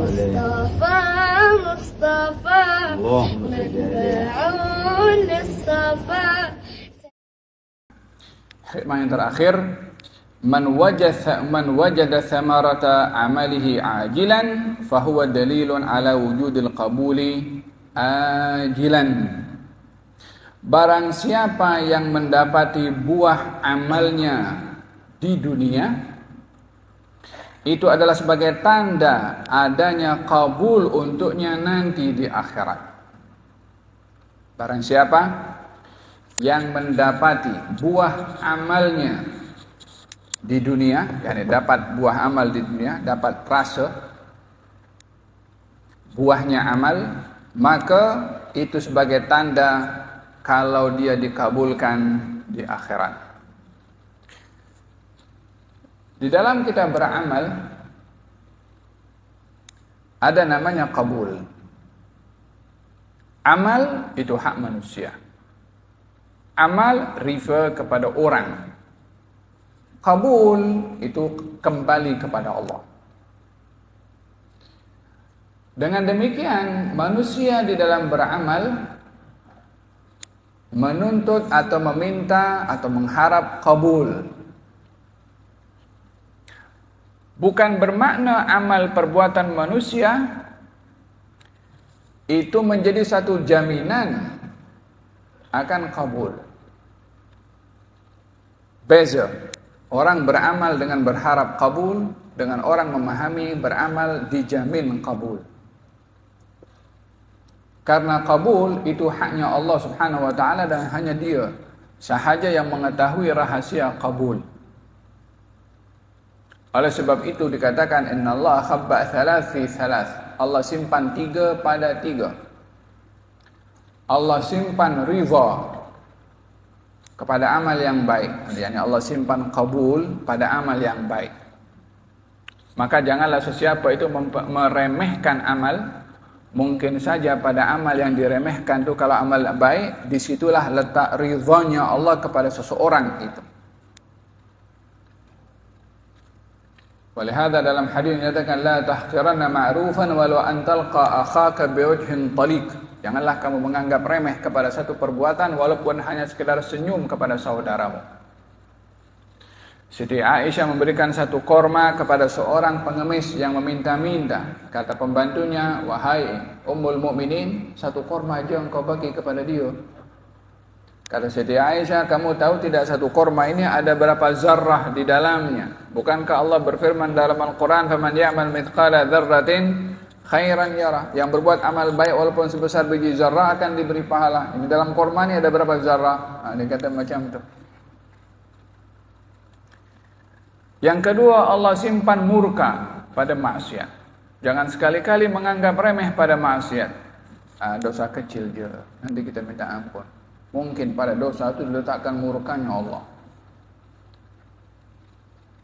مصطفى مصطفى متبعون للصفا. Hikmah yang terakhir, man wajada thamarata amalihi ajilan fahuwa dalilun ala wujudil qabuli ajilan. Barang siapa yang mendapati buah amalnya di dunia, itu adalah sebagai tanda adanya kabul untuknya nanti di akhirat. Barang siapa yang mendapati buah amalnya di dunia, yakni dapat buah amal di dunia, dapat rasa buahnya amal, maka itu sebagai tanda kalau dia dikabulkan di akhirat. Di dalam kita beramal ada namanya kabul. Amal itu hak manusia. Amal refer kepada orang. Kabul itu kembali kepada Allah. Dengan demikian, manusia di dalam beramal menuntut atau meminta atau mengharap kabul. Bukan bermakna amal perbuatan manusia itu menjadi satu jaminan akan kabul. Beza orang beramal dengan berharap kabul dengan orang memahami beramal dijamin kabul. Karena kabul itu haknya Allah Subhanahu wa taala dan hanya Dia sahaja yang mengetahui rahasia kabul. Oleh sebab itu dikatakan innallaha khabba thalath fi thalath. Allah simpan 3 pada 3. Allah simpan ridha kepada amal yang baik. Yani Allah simpan kabul pada amal yang baik. Maka janganlah sesiapa itu meremehkan amal. Mungkin saja pada amal yang diremehkan itu kalau amal baik, disitulah letak ridhonya Allah kepada seseorang itu. Walihada dalam hadis dinyatakan la tahqiranna ma'rufan walau an talqa akhaka biwajhin taliq. Janganlah kamu menganggap remeh kepada satu perbuatan walaupun hanya sekedar senyum kepada saudaramu. Siti Aisyah memberikan satu korma kepada seorang pengemis yang meminta-minta. Kata pembantunya, wahai Ummul Mukminin, satu korma aja engkau bagi kepada dia. Kata Siti Aisyah, kamu tahu tidak satu korma ini ada berapa zarrah di dalamnya? Bukankah Allah berfirman dalam Al-Quran, faman ya'mal mithqala dzarratin khairan yarah. Yang berbuat amal baik walaupun sebesar biji zarrah akan diberi pahala. Ini dalam korma ini ada berapa zarrah? Dia kata macam itu. Yang kedua, Allah simpan murka pada maksiat. Jangan sekali-kali menganggap remeh pada maksiat. Dosa kecil je, nanti kita minta ampun. Mungkin pada dosa itu diletakkan murkanya Allah.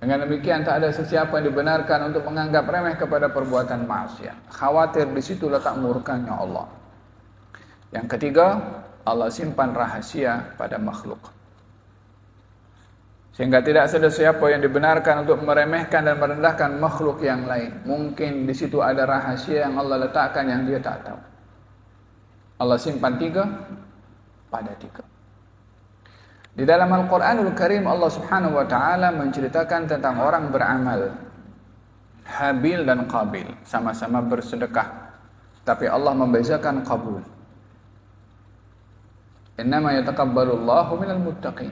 Dengan demikian tak ada sesiapa yang dibenarkan untuk menganggap remeh kepada perbuatan maksiat. Khawatir di situ letak murkanya Allah. Yang ketiga, Allah simpan rahasia pada makhluk. Sehingga tidak ada siapa yang dibenarkan untuk meremehkan dan merendahkan makhluk yang lain. Mungkin di situ ada rahasia yang Allah letakkan yang dia tak tahu. Allah simpan 3 pada 3. Di dalam Al-Quranul Karim Allah Subhanahu wa ta'ala menceritakan tentang orang beramal. Habil dan Qabil sama-sama bersedekah. Tapi Allah membezakan qabul. Innama yataqabbalullahu minal muttaqin.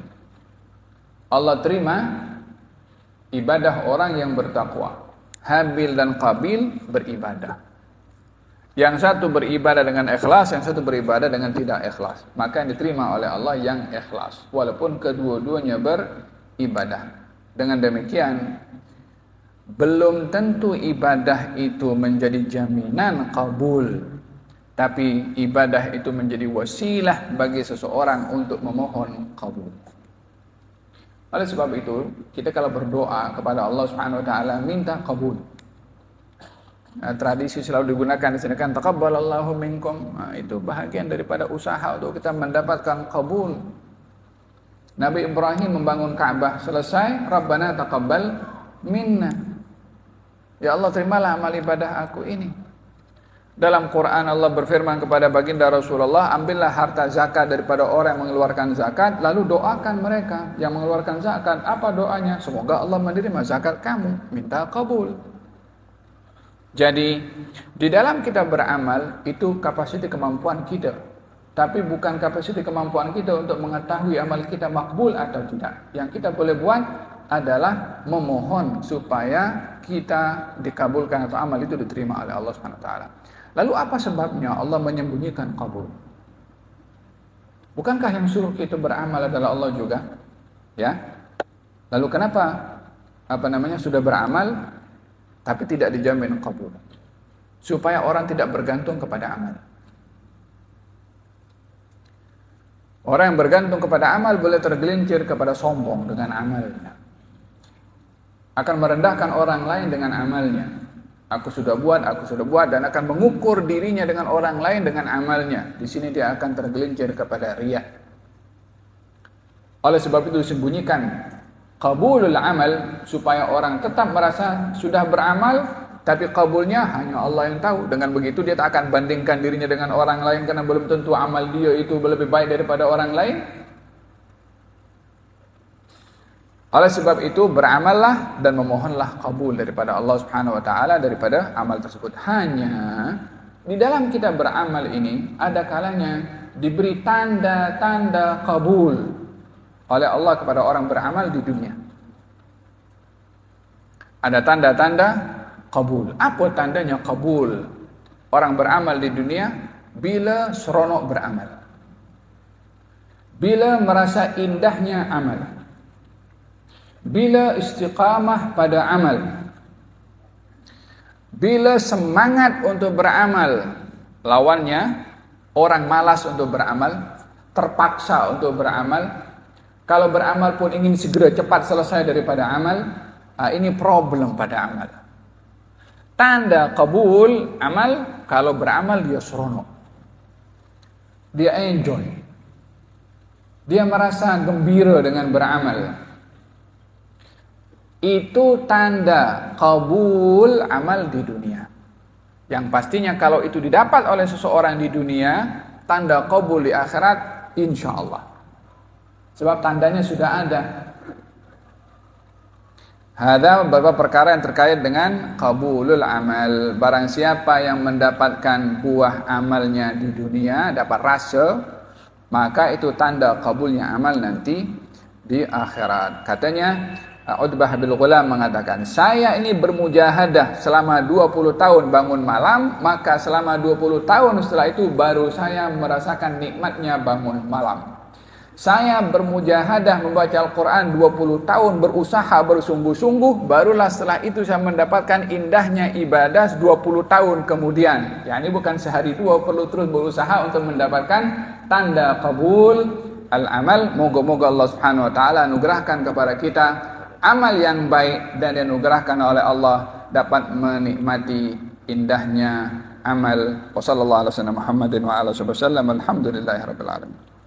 Allah terima ibadah orang yang bertakwa. Habil dan Qabil beribadah. Yang satu beribadah dengan ikhlas, yang satu beribadah dengan tidak ikhlas. Maka yang diterima oleh Allah yang ikhlas, walaupun kedua-duanya beribadah. Dengan demikian, belum tentu ibadah itu menjadi jaminan kabul, tapi ibadah itu menjadi wasilah bagi seseorang untuk memohon kabul. Oleh sebab itu, kita kalau berdoa kepada Allah Subhanahu wa taala minta kabul. Tradisi selalu digunakan di sini kan taqabbalallahu minkum. Itu bahagian daripada usaha untuk kita mendapatkan kabul. Nabi Ibrahim membangun Ka'bah, selesai Rabbana taqabbal minna. Ya Allah, terimalah amal ibadah aku ini. Dalam Quran Allah berfirman kepada baginda Rasulullah, ambillah harta zakat daripada orang yang mengeluarkan zakat, lalu doakan mereka yang mengeluarkan zakat. Apa doanya? Semoga Allah menerima zakat kamu, minta kabul. Jadi di dalam kita beramal itu kapasiti kemampuan kita, tapi bukan kapasiti kemampuan kita untuk mengetahui amal kita makbul atau tidak. Yang kita boleh buat adalah memohon supaya kita dikabulkan atau amal itu diterima oleh Allah Subhanahu wa taala. Lalu apa sebabnya Allah menyembunyikan kabul? Bukankah yang suruh kita beramal adalah Allah juga? Ya. Lalu kenapa sudah beramal tapi tidak dijamin kabul? Supaya orang tidak bergantung kepada amal. Orang yang bergantung kepada amal boleh tergelincir kepada sombong dengan amalnya. Akan merendahkan orang lain dengan amalnya. Aku sudah buat, dan akan mengukur dirinya dengan orang lain dengan amalnya. Di sini dia akan tergelincir kepada riya. Oleh sebab itu disembunyikan qabulul amal supaya orang tetap merasa sudah beramal, tapi kabulnya hanya Allah yang tahu. Dengan begitu dia tak akan bandingkan dirinya dengan orang lain karena belum tentu amal dia itu lebih baik daripada orang lain. Oleh sebab itu beramallah dan memohonlah kabul daripada Allah Subhanahu wa taala daripada amal tersebut. Hanya di dalam kita beramal ini ada kalanya diberi tanda-tanda kabul oleh Allah kepada orang beramal di dunia. Ada tanda-tanda kabul. Apa tandanya kabul? Orang beramal di dunia bila seronok beramal. Bila merasa indahnya amal. Bila istiqamah pada amal. Bila semangat untuk beramal. Lawannya orang malas untuk beramal, terpaksa untuk beramal. Kalau beramal pun ingin segera cepat selesai daripada amal. Ini problem pada amal. Tanda kabul amal, kalau beramal dia seronok. Dia enjoy. Dia merasa gembira dengan beramal. Itu tanda kabul amal di dunia. Yang pastinya kalau itu didapat oleh seseorang di dunia, tanda kabul di akhirat insya Allah. Sebab tandanya sudah ada. Ada beberapa perkara yang terkait dengan qabulul amal. Barang siapa yang mendapatkan buah amalnya di dunia, dapat rasa, maka itu tanda qabulnya amal nanti di akhirat. Katanya Utbah bin Ghulam mengatakan, saya ini bermujahadah selama 20 tahun bangun malam, maka selama 20 tahun setelah itu baru saya merasakan nikmatnya bangun malam. Saya bermujahadah membaca Al-Quran 20 tahun, berusaha bersungguh-sungguh, barulah setelah itu saya mendapatkan indahnya ibadah 20 tahun kemudian. Ya, ini bukan sehari dua, perlu terus berusaha untuk mendapatkan tanda kabul al-amal. Moga-moga Allah Subhanahu wa taala anugerahkan kepada kita amal yang baik dan dianugerahkan oleh Allah dapat menikmati indahnya amal. Wassallallahu ala sayyidina Muhammadin wa ala alihi wasallam. Alhamdulillahirabbil alamin.